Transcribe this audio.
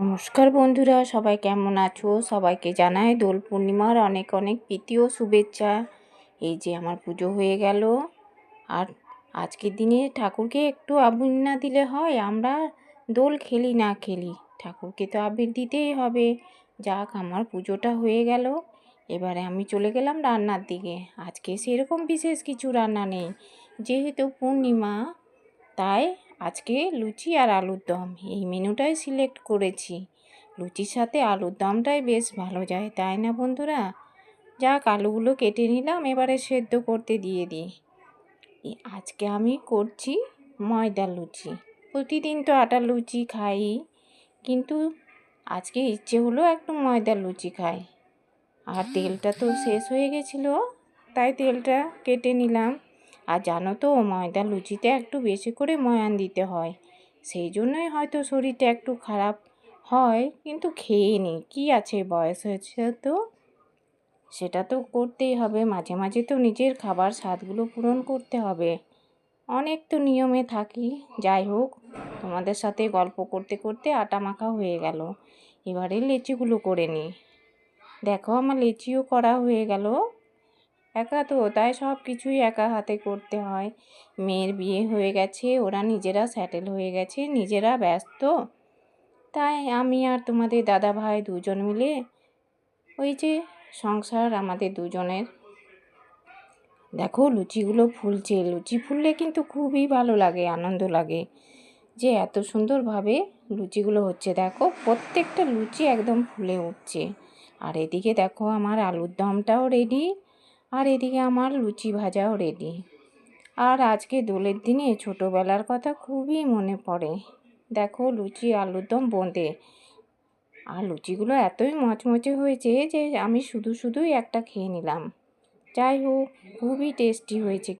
নমস্কার বন্ধুরা, সবাই কেমন আছো? সবাইকে জানাই দোল পূর্ণিমার অনেক অনেক প্রীতি ও শুভেচ্ছা। এই যে আমার পুজো হয়ে গেল, আর আজকের দিনে ঠাকুরকে একটু আবির না দিলে হয়? আমরা দোল খেলি না খেলি, ঠাকুরকে তো আবির দিতেই হবে। যাক, আমার পুজোটা হয়ে গেল। এবারে আমি চলে গেলাম রান্নার দিকে। আজকে সেরকম বিশেষ কিছু রান্না নেই, যেহেতু পূর্ণিমা, তাই আজকে লুচি আর আলুর দম এই মেনুটাই সিলেক্ট করেছি। লুচির সাথে আলুর দমটাই বেশ ভালো যায়, তাই না বন্ধুরা? যাক, আলুগুলো কেটে নিলাম, এবারে সেদ্ধ করতে দিয়ে দিই। আজকে আমি করছি ময়দার লুচি। প্রতিদিন তো আটার লুচি খাই, কিন্তু আজকে ইচ্ছে হলো একটু ময়দার লুচি খাই। আর তেলটা তো শেষ হয়ে গেছিলো, তাই তেলটা কেটে নিলাম। আর জানো তো, ময়দা লুচিতে একটু বেশি করে ময়ান দিতে হয়, সেই জন্যই হয়তো শরীরটা একটু খারাপ হয়, কিন্তু খেয়ে নিই, কী আছে, বয়স হয়েছে তো, সেটা তো করতেই হবে। মাঝে মাঝে তো নিজের খাবার স্বাদগুলো পূরণ করতে হবে। অনেক তো নিয়মে থাকি। যাই হোক, তোমাদের সাথে গল্প করতে করতে আটা মাখা হয়ে গেল। এবারে লেচিগুলো করে নিই। দেখো, আমার লেচিও করা হয়ে গেল। একা তো, তাই সব কিছুই একা হাতে করতে হয়। মেয়ের বিয়ে হয়ে গেছে, ওরা নিজেরা সেটেল হয়ে গেছে, নিজেরা ব্যস্ত, তাই আমি আর তোমাদের দাদা ভাই দুজন মিলে ওই যে সংসার আমাদের দুজনের। দেখো, লুচিগুলো ফুলছে। লুচি ফুললে কিন্তু খুবই ভালো লাগে, আনন্দ লাগে যে এত সুন্দরভাবে লুচিগুলো হচ্ছে। দেখো, প্রত্যেকটা লুচি একদম ফুলে উঠছে। আর এদিকে দেখো, আমার আলুর দমটাও রেডি, আর এদিকে আমার লুচি ভাজাও রেডি। আর আজকে দোলের দিনে ছোটোবেলার কথা খুবই মনে পড়ে। দেখো, লুচি আলুর দম বোঁদে, আর লুচিগুলো এতই মচমচে হয়েছে যে আমি শুধুই একটা খেয়ে নিলাম। যাই হোক, খুবই টেস্টি হয়েছে।